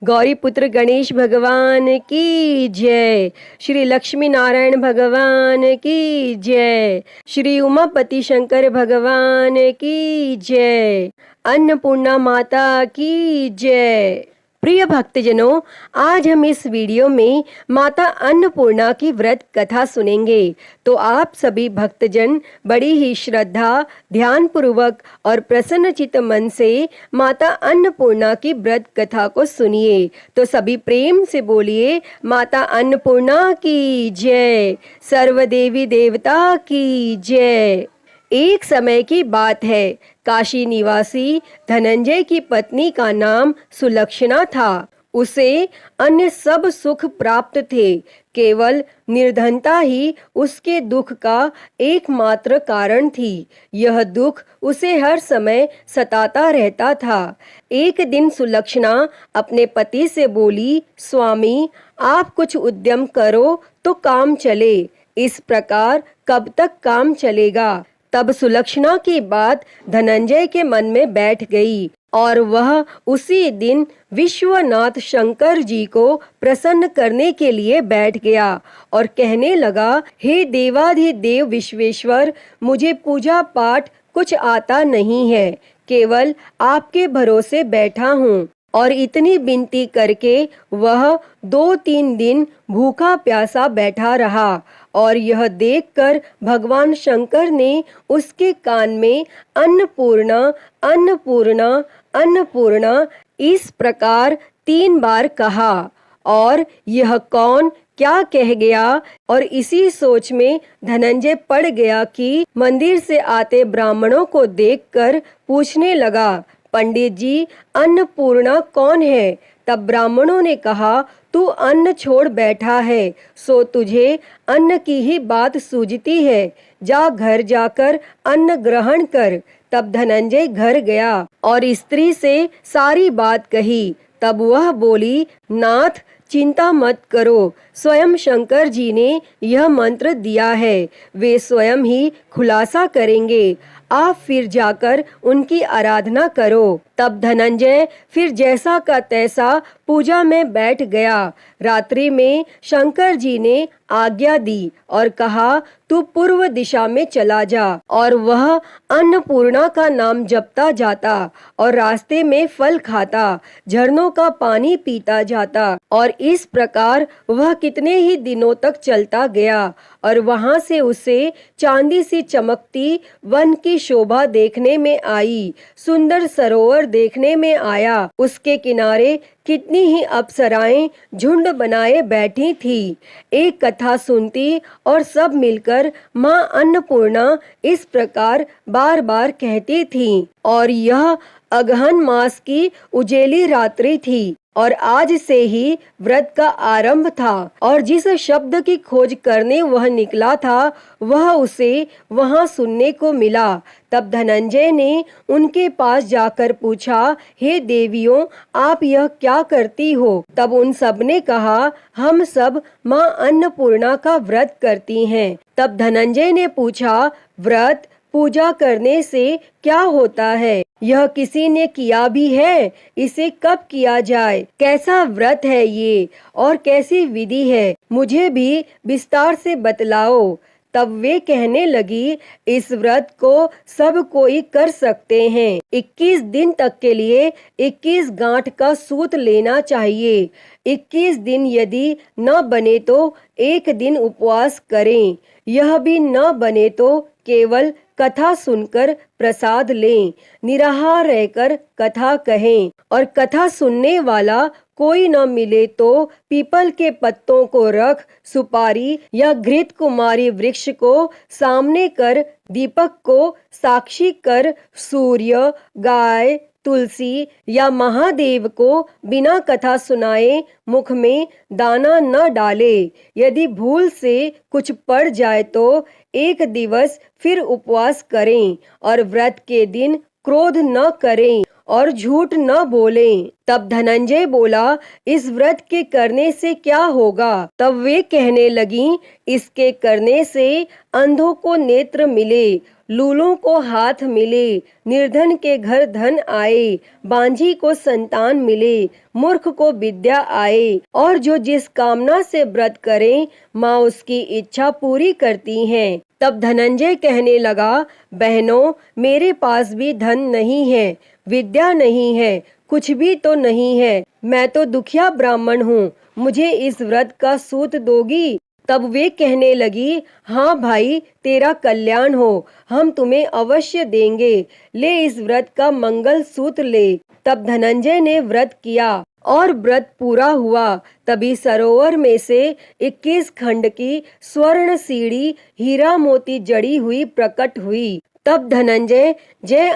गौरी पुत्र गणेश भगवान की जय। श्री लक्ष्मी नारायण भगवान की जय। श्री उमापति शंकर भगवान की जय। अन्नपूर्णा माता की जय। प्रिय भक्तजनों, आज हम इस वीडियो में माता अन्नपूर्णा की व्रत कथा सुनेंगे। तो आप सभी भक्तजन बड़ी ही श्रद्धा, ध्यान पूर्वक और प्रसन्नचित्त मन से माता अन्नपूर्णा की व्रत कथा को सुनिए। तो सभी प्रेम से बोलिए, माता अन्नपूर्णा की जय, सर्व देवी देवता की जय। एक समय की बात है, काशी निवासी धनंजय की पत्नी का नाम सुलक्षणा था। उसे अन्य सब सुख प्राप्त थे, केवल निर्धनता ही उसके दुख का एकमात्र कारण थी। यह दुख उसे हर समय सताता रहता था। एक दिन सुलक्षणा अपने पति से बोली, स्वामी, आप कुछ उद्यम करो तो काम चले। इस प्रकार कब तक काम चलेगा? तब सुलक्षणा की बात धनंजय के मन में बैठ गई और वह उसी दिन विश्वनाथ शंकर जी को प्रसन्न करने के लिए बैठ गया और कहने लगा, हे देवाधिदेव विश्वेश्वर, मुझे पूजा पाठ कुछ आता नहीं है, केवल आपके भरोसे बैठा हूँ। और इतनी विनती करके वह 2-3 दिन भूखा प्यासा बैठा रहा और यह देखकर भगवान शंकर ने उसके कान में अन्नपूर्णा अन्नपूर्णा अन्नपूर्णा इस प्रकार 3 बार कहा। और यह कौन क्या कह गया? और इसी सोच में धनंजय पड़ गया कि मंदिर से आते ब्राह्मणों को देखकर पूछने लगा, पंडित जी, अन्नपूर्णा कौन है? तब ब्राह्मणों ने कहा, तू अन्न छोड़ बैठा है, सो तुझे अन्न की ही बात सूझती है। जा घर जाकर अन्न ग्रहण कर। तब धनंजय घर गया और स्त्री से सारी बात कही। तब वह बोली, नाथ, चिंता मत करो, स्वयं शंकर जी ने यह मंत्र दिया है, वे स्वयं ही खुलासा करेंगे। आप फिर जाकर उनकी आराधना करो। तब धनंजय फिर जैसा का तैसा पूजा में बैठ गया। रात्रि में शंकर जी ने आज्ञा दी और कहा, तू पूर्व दिशा में चला जा। और वह अन्नपूर्णा का नाम जपता जाता और रास्ते में फल खाता, झरनों का पानी पीता जाता। और इस प्रकार वह कितने ही दिनों तक चलता गया और वहां से उसे चांदी सी चमकती वन की शोभा देखने में आई, सुंदर सरोवर देखने में आया। उसके किनारे कितनी ही अप्सराएं झुंड बनाए बैठी थी, एक कथा सुनती और सब मिलकर माँ अन्नपूर्णा इस प्रकार बार बार कहती थी। और यह अगहन मास की उजेली रात्रि थी और आज से ही व्रत का आरंभ था। और जिस शब्द की खोज करने वह निकला था, वह उसे वहां सुनने को मिला। तब धनंजय ने उनके पास जाकर पूछा, हे देवियों, आप यह क्या करती हो? तब उन सब ने कहा, हम सब माँ अन्नपूर्णा का व्रत करती हैं। तब धनंजय ने पूछा, व्रत पूजा करने से क्या होता है? यह किसी ने किया भी है? इसे कब किया जाए? कैसा व्रत है ये और कैसी विधि है? मुझे भी विस्तार से बतलाओ। तब वे कहने लगी, इस व्रत को सब कोई कर सकते हैं। 21 दिन तक के लिए 21 गांठ का सूत लेना चाहिए। 21 दिन यदि न बने तो एक दिन उपवास करें। यह भी न बने तो केवल कथा सुनकर प्रसाद लें, निराहार रहकर कथा कहें। और कथा सुनने वाला कोई न मिले तो पीपल के पत्तों को रख, सुपारी या घृत कुमारी वृक्ष को सामने कर, दीपक को साक्षी कर, सूर्य, गाय, तुलसी या महादेव को बिना कथा सुनाए मुख में दाना न डाले। यदि भूल से कुछ पड़ जाए तो एक दिवस फिर उपवास करें और व्रत के दिन क्रोध न करें और झूठ न बोलें। तब धनंजय बोला, इस व्रत के करने से क्या होगा? तब वे कहने लगीं, इसके करने से अंधों को नेत्र मिले, लूलों को हाथ मिले, निर्धन के घर धन आए, बांझी को संतान मिले, मूर्ख को विद्या आए, और जो जिस कामना से व्रत करें माँ उसकी इच्छा पूरी करती हैं। तब धनंजय कहने लगा, बहनों, मेरे पास भी धन नहीं है, विद्या नहीं है, कुछ भी तो नहीं है, मैं तो दुखिया ब्राह्मण हूँ, मुझे इस व्रत का सूत दोगी? तब वे कहने लगी, हाँ भाई, तेरा कल्याण हो, हम तुम्हें अवश्य देंगे, ले इस व्रत का मंगल सूत्र ले। तब धनंजय ने व्रत किया और व्रत पूरा हुआ। तभी सरोवर में से 21 खंड की स्वर्ण सीढ़ी हीरा मोती जड़ी हुई प्रकट हुई। तब धनंजय जय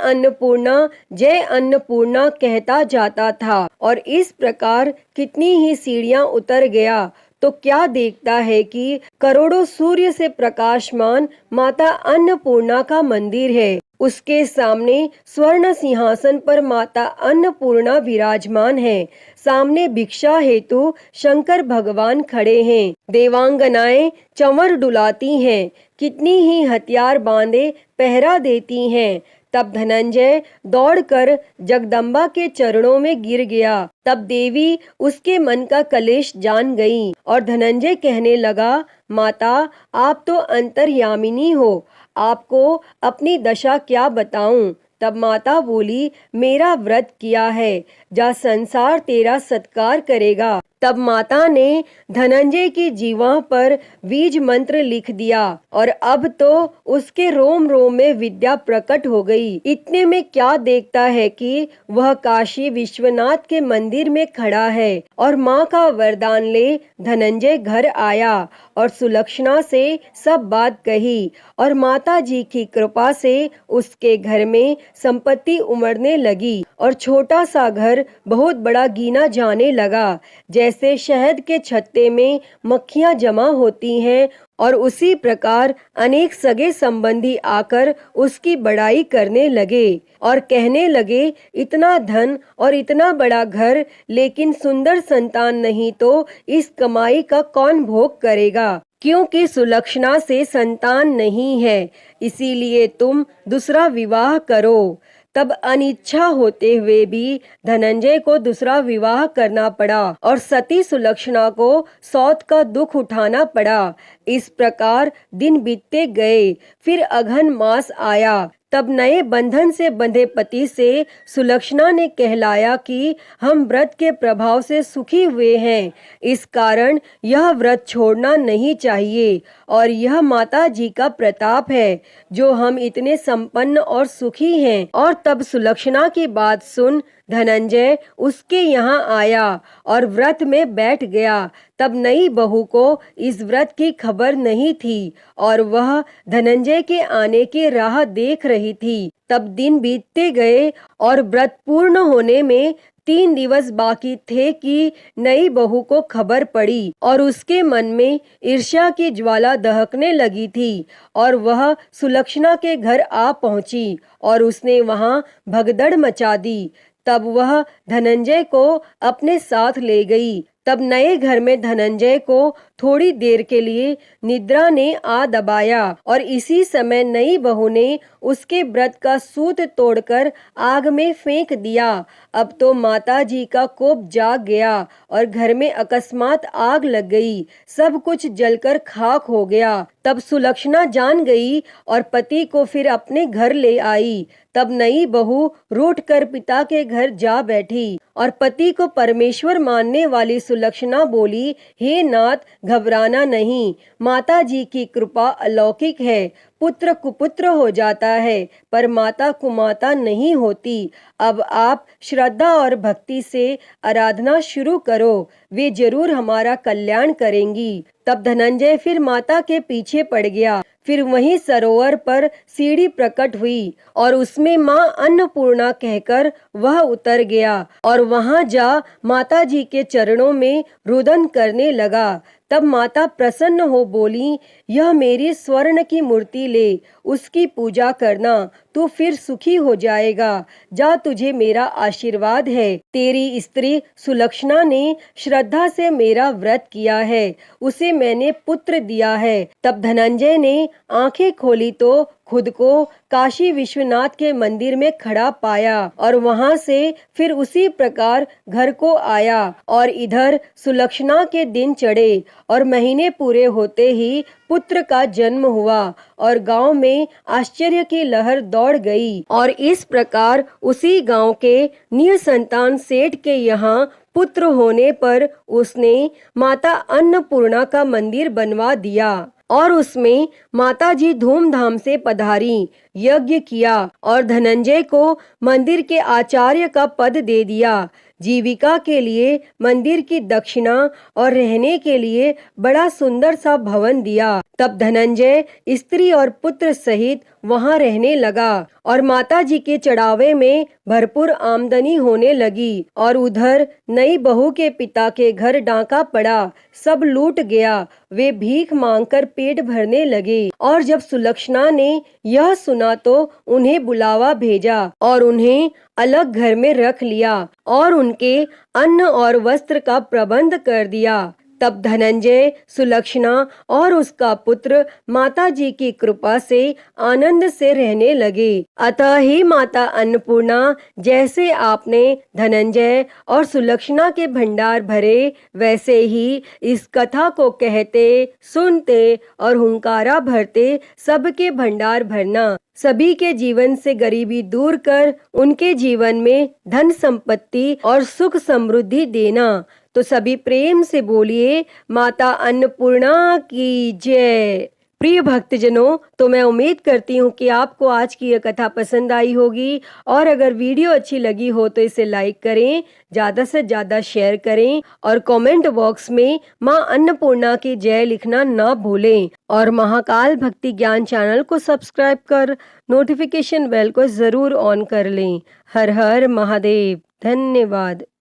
अन्नपूर्णा कहता जाता था और इस प्रकार कितनी ही सीढ़ियां उतर गया तो क्या देखता है कि करोड़ों सूर्य से प्रकाशमान माता अन्नपूर्णा का मंदिर है। उसके सामने स्वर्ण सिंहासन पर माता अन्नपूर्णा विराजमान है। सामने भिक्षा हेतु शंकर भगवान खड़े हैं। देवांगनाएं चंवर डुलाती हैं, कितनी ही हथियार बांधे पहरा देती हैं। तब धनंजय दौड़कर जगदम्बा के चरणों में गिर गया। तब देवी उसके मन का कलेश जान गई और धनंजय कहने लगा, माता, आप तो अंतर्यामिनी हो, आपको अपनी दशा क्या बताऊं? तब माता बोली, मेरा व्रत किया है, जा संसार तेरा सत्कार करेगा। तब माता ने धनंजय की जीवा पर बीज मंत्र लिख दिया और अब तो उसके रोम रोम में विद्या प्रकट हो गई। इतने में क्या देखता है कि वह काशी विश्वनाथ के मंदिर में खड़ा है और माँ का वरदान ले धनंजय घर आया और सुलक्षणा से सब बात कही और माता जी की कृपा से उसके घर में संपत्ति उमड़ने लगी और छोटा सा घर बहुत बड़ा गिना जाने लगा। जैसे शहद के छत्ते में मक्खियां जमा होती हैं और उसी प्रकार अनेक सगे संबंधी आकर उसकी बड़ाई करने लगे और कहने लगे, इतना धन और इतना बड़ा घर, लेकिन सुंदर संतान नहीं तो इस कमाई का कौन भोग करेगा? क्योंकि सुलक्षणा से संतान नहीं है, इसीलिए तुम दूसरा विवाह करो। तब अनिच्छा होते हुए भी धनंजय को दूसरा विवाह करना पड़ा और सती सुलक्षणा को सौत का दुख उठाना पड़ा। इस प्रकार दिन बीतते गए। फिर अघन मास आया। तब नए बंधन से बंधे पति से सुलक्षणा ने कहलाया कि हम व्रत के प्रभाव से सुखी हुए हैं, इस कारण यह व्रत छोड़ना नहीं चाहिए और यह माता जी का प्रताप है जो हम इतने संपन्न और सुखी हैं। और तब सुलक्षणा की बात सुन धनंजय उसके यहाँ आया और व्रत में बैठ गया। तब नई बहू को इस व्रत की खबर नहीं थी और वह धनंजय के आने की राह देख रही थी। तब दिन बीतते गए और व्रत पूर्ण होने में 3 दिवस बाकी थे कि नई बहू को खबर पड़ी और उसके मन में ईर्ष्या की ज्वाला दहकने लगी थी और वह सुलक्षणा के घर आ पहुंची और उसने वहां भगदड़ मचा दी। तब वह धनंजय को अपने साथ ले गई। तब नए घर में धनंजय को थोड़ी देर के लिए निद्रा ने आ दबाया और इसी समय नई बहू ने उसके व्रत का सूत तोड़कर आग में फेंक दिया। अब तो माता जी का कोप जाग गया और घर में अकस्मात आग लग गई, सब कुछ जलकर खाक हो गया। तब सुलक्षणा जान गई और पति को फिर अपने घर ले आई। तब नई बहू रूठ कर पिता के घर जा बैठी और पति को परमेश्वर मानने वाली सुलक्षणा बोली, हे नाथ, घबराना नहीं, माता जी की कृपा अलौकिक है। पुत्र कुपुत्र हो जाता है पर माता कुमाता नहीं होती। अब आप श्रद्धा और भक्ति से आराधना शुरू करो, वे जरूर हमारा कल्याण करेंगी। तब धनंजय फिर माता के पीछे पड़ गया। फिर वहीं सरोवर पर सीढ़ी प्रकट हुई और उसमें माँ अन्नपूर्णा कहकर वह उतर गया और वहां जा माता जी के चरणों में रुदन करने लगा। तब माता प्रसन्न हो बोली, यह मेरी स्वर्ण की मूर्ति ले, उसकी पूजा करना, तू फिर सुखी हो जाएगा। जा, तुझे मेरा आशीर्वाद है। तेरी स्त्री सुलक्षणा ने श्रद्धा से मेरा व्रत किया है, उसे मैंने पुत्र दिया है। तब धनंजय ने आंखें खोली तो खुद को काशी विश्वनाथ के मंदिर में खड़ा पाया और वहां से फिर उसी प्रकार घर को आया। और इधर सुलक्षणा के दिन चढ़े और महीने पूरे होते ही पुत्र का जन्म हुआ और गांव में आश्चर्य की लहर दौड़ गई। और इस प्रकार उसी गांव के निसंतान सेठ के यहाँ पुत्र होने पर उसने माता अन्नपूर्णा का मंदिर बनवा दिया और उसमें माताजी धूमधाम से पधारी, यज्ञ किया और धनंजय को मंदिर के आचार्य का पद दे दिया। जीविका के लिए मंदिर की दक्षिणा और रहने के लिए बड़ा सुंदर सा भवन दिया। तब धनंजय स्त्री और पुत्र सहित वहां रहने लगा और माताजी के चढ़ावे में भरपूर आमदनी होने लगी। और उधर नई बहू के पिता के घर डाका पड़ा, सब लूट गया। वे भीख मांगकर पेट भरने लगे। और जब सुलक्षणा ने यह सुना तो उन्हें बुलावा भेजा और उन्हें अलग घर में रख लिया और उनके अन्न और वस्त्र का प्रबंध कर दिया। तब धनंजय, सुलक्षणा और उसका पुत्र माताजी की कृपा से आनंद से रहने लगे। अतः ही माता अन्नपूर्णा, जैसे आपने धनंजय और सुलक्षणा के भंडार भरे, वैसे ही इस कथा को कहते, सुनते और हुंकारा भरते सबके भंडार भरना। सभी के जीवन से गरीबी दूर कर उनके जीवन में धन संपत्ति और सुख समृद्धि देना। तो सभी प्रेम से बोलिए, माता अन्नपूर्णा की जय। प्रिय भक्तजनों, तो मैं उम्मीद करती हूँ कि आपको आज की यह कथा पसंद आई होगी और अगर वीडियो अच्छी लगी हो तो इसे लाइक करें, ज़्यादा से ज़्यादा शेयर करें और कमेंट बॉक्स में माँ अन्नपूर्णा की जय लिखना ना भूलें। और महाकाल भक्ति ज्ञान चैनल को सब्सक्राइब कर नोटिफिकेशन बेल को ज़रूर ऑन कर लें। हर हर महादेव। धन्यवाद।